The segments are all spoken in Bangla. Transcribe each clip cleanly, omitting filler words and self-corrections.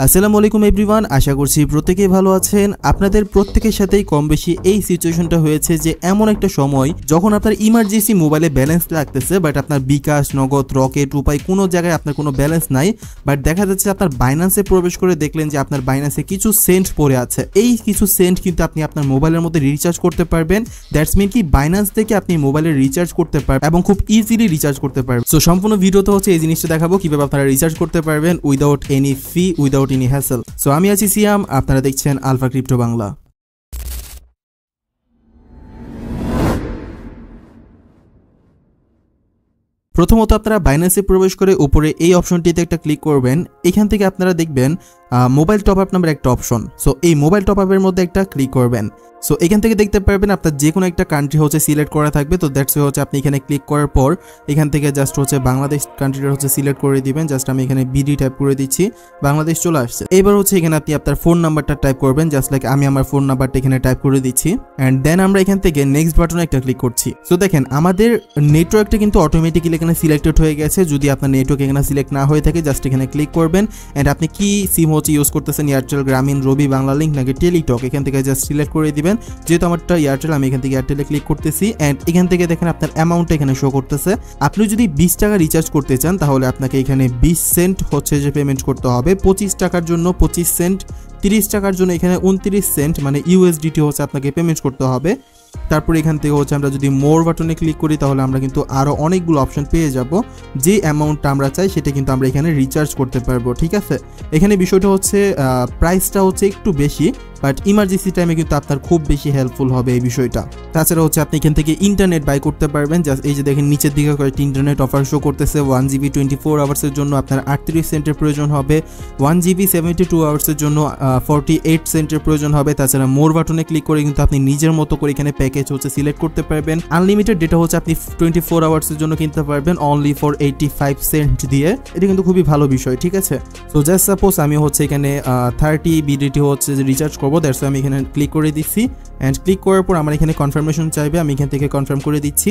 আসসালামু আলাইকুম এভরিওয়ান, আশা করছি প্রত্যেকেই ভালো আছেন। আপনাদের প্রত্যেকের সাথেই কম বেশি এই সিচুয়েশনটা হয়েছে যে এমন একটা সময় যখন আপনার ইমার্জেন্সি মোবাইলে ব্যালেন্স লাগতেছে, বাট আপনার বিকাশ, নগদ, রকেট, উপায় কোনো জায়গায় আপনার কোনো ব্যালেন্স নাই। বাট দেখা যাচ্ছে আপনার বাইন্যান্সে প্রবেশ করে দেখলেন যে আপনার বাইন্যান্সে কিছু সেন্ট পড়ে আছে। এই কিছু সেন্ট কিন্তু আপনি আপনার মোবাইলের মধ্যে রিচার্জ করতে পারবেন। দ্যাটস মিন কি বাইন্যান্স থেকে আপনি মোবাইলে রিচার্জ করতে পারবেন এবং খুব ইজিলি রিচার্জ করতে পারবেন। সো সম্পূর্ণ ভিডিওতে হচ্ছে এই জিনিসটা দেখাবো কিভাবে আপনারা রিচার্জ করতে পারবেন উইদাউট এনি ফি, উইদাউট এনি হ্যাসেল। সো আমি আছি সিয়াম, আপনারা দেখছেন আলফা ক্রিপ্টো বাংলা। প্রথমত আপনারা বাইন্যান্সে প্রবেশ করে উপরে এই অপশনটিতে একটা ক্লিক করবেন। এখান থেকে আপনারা দেখবেন মোবাইল টপ আপ নামের একটা অপশন। সো এই মোবাইল টপ আপের মধ্যে একটা ক্লিক করবেন। সো এখান থেকে দেখতে পারবেন আপনার যে কোনো একটা কান্ট্রি হচ্ছে সিলেক্ট করা থাকবে। তো দ্যাটস হচ্ছে আপনি এখানে ক্লিক করার পর এখান থেকে জাস্ট হচ্ছে বাংলাদেশ কান্ট্রিটা হচ্ছে সিলেক্ট করে দিবেন। জাস্ট আমি এখানে বিডি টাইপ করে দিচ্ছি, বাংলাদেশ চলে আসছে। এবার হচ্ছে এখানে আপনি আপনার ফোন নাম্বারটা টাইপ করবেন, জাস্ট লাইক আমি আমার ফোন নাম্বারটা এখানে টাইপ করে দিচ্ছি। অ্যান্ড দেন আমরা এখান থেকে নেক্সট বাটনে একটা ক্লিক করছি। সো দেখেন আমাদের নেটওয়ার্কটা কিন্তু অটোমেটিক্যালি এখানে সিলেক্টেড হয়ে গেছে। যদি আপনার নেটওয়ার্ক এখানে সিলেক্ট না হয়ে থাকে জাস্ট এখানে ক্লিক করবেন। অ্যান্ড আপনি কি সিম হচ্ছে ইউজ করতেছেন, এয়ারটেল, গ্রামীণ, রবি, বাংলা লিঙ্ক নাকি টেলিটক, এখান থেকে জাস্ট সিলেক্ট করে দিবেন। যেহেতু আমারটা এয়ারটেল, আমি এখান থেকে এয়ারটেলে ক্লিক করতেছি। অ্যান্ড এখান থেকে দেখেন আপনার অ্যামাউন্টটা এখানে শো করতেছে। আপনি যদি 20 টাকা রিচার্জ করতে চান তাহলে আপনাকে এখানে 20 সেন্ট হচ্ছে যে পেমেন্ট করতে হবে। 25 টাকার জন্য 25 সেন্ট, 30 টাকার জন্য এখানে 29 সেন্ট মানে ইউএসডিটি হচ্ছে আপনাকে পেমেন্ট করতে হবে। তারপর এখান থেকে হচ্ছে আমরা যদি মোর বাটনে ক্লিক করি তাহলে আমরা কিন্তু আরও অনেকগুলো অপশন পেয়ে যাব। যে অ্যামাউন্টটা আমরা চাই সেটা কিন্তু আমরা এখানে রিচার্জ করতে পারবো। ঠিক আছে, এখানে বিষয়টা হচ্ছে প্রাইসটা হচ্ছে একটু বেশি, বাট ইমার্জেন্সি টাইমে কিন্তু আপনার খুব বেশি হেল্পফুল হবে এই বিষয়টা। তাছাড়া হচ্ছে আপনি এখান থেকে ইন্টারনেট বাই করতে পারবেন। জাস্ট এই যে দেখেন নিচের দিকে কয়েকটি ইন্টারনেট অফার শো করতেছে। 1 GB 24 আওয়ার্সের জন্য আপনার 38 সেন্টের প্রয়োজন হবে। 1 GB 72 আওয়ার্সের জন্য 48 সেন্টের প্রয়োজন হবে। তাছাড়া মোর বাটনে ক্লিক করে কিন্তু আপনি নিজের মতো করে এখানে প্যাকেজ হচ্ছে সিলেক্ট করতে পারবেন। আনলিমিটেড ডেটা হচ্ছে আপনি 24 আওয়ার্সের জন্য কিনতে পারবেন অনলি ফর 85 সেন্ট দিয়ে। এটা কিন্তু খুবই ভালো বিষয়। ঠিক আছে, সো জাস্ট সাপোজ আমি হচ্ছে এখানে 30 BDT হচ্ছে রিচার্জ করবো। দ্যাটস আমি এখানে ক্লিক করে দিচ্ছি। অ্যান্ড ক্লিক করার পর আমার এখানে কনফার্মেশন চাইবে, আমি এখান থেকে কনফার্ম করে দিচ্ছি।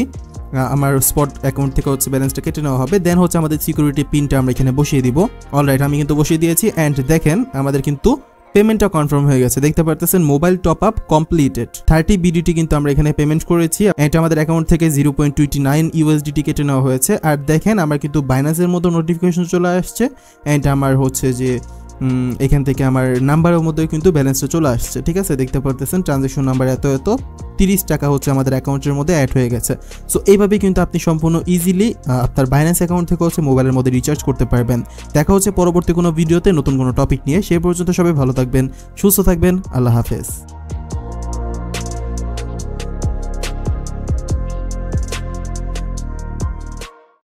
আমার স্পট অ্যাকাউন্ট থেকে হচ্ছে ব্যালেন্সটা কেটে নেওয়া হবে। দেন হচ্ছে আমাদের সিকিউরিটি পিনটা আমরা এখানে বসিয়ে দিব। অলরাইট, আমি কিন্তু বসিয়ে দিয়েছি। অ্যান্ড দেখেন আমাদের কিন্তু পেমেন্টটা কনফার্ম হয়ে গেছে। দেখতে পারতেছেন mobile top up completed. 30 BDT কিন্তু আমরা এখানে পেমেন্ট করেছি। এটা আমাদের অ্যাকাউন্ট থেকে 0.29 USDT কেটে নেওয়া হয়েছে। আর দেখেন আমার কিন্তু বাইন্যান্সের মতো নোটিফিকেশন চলে আসছে। অ্যান্ড আমার হচ্ছে যে এখান থেকে আমার নাম্বারের মধ্যে কিন্তু ব্যালেন্সটা চলে আসছে। ঠিক আছে, দেখতে পারতেছেন ট্রানজ্যাকশন নাম্বার এত 30 টাকা হচ্ছে আমাদের অ্যাকাউন্টের মধ্যে অ্যাড হয়ে গেছে। সো এইভাবেই কিন্তু আপনি সম্পূর্ণ ইজিলি আপনার বাইন্যান্স অ্যাকাউন্ট থেকে হচ্ছে মোবাইলের মধ্যে রিচার্জ করতে পারবেন। দেখা হচ্ছে পরবর্তী কোনো ভিডিওতে নতুন কোনো টপিক নিয়ে। সেই পর্যন্ত সবাই ভালো থাকবেন, সুস্থ থাকবেন। আল্লাহ হাফেজ।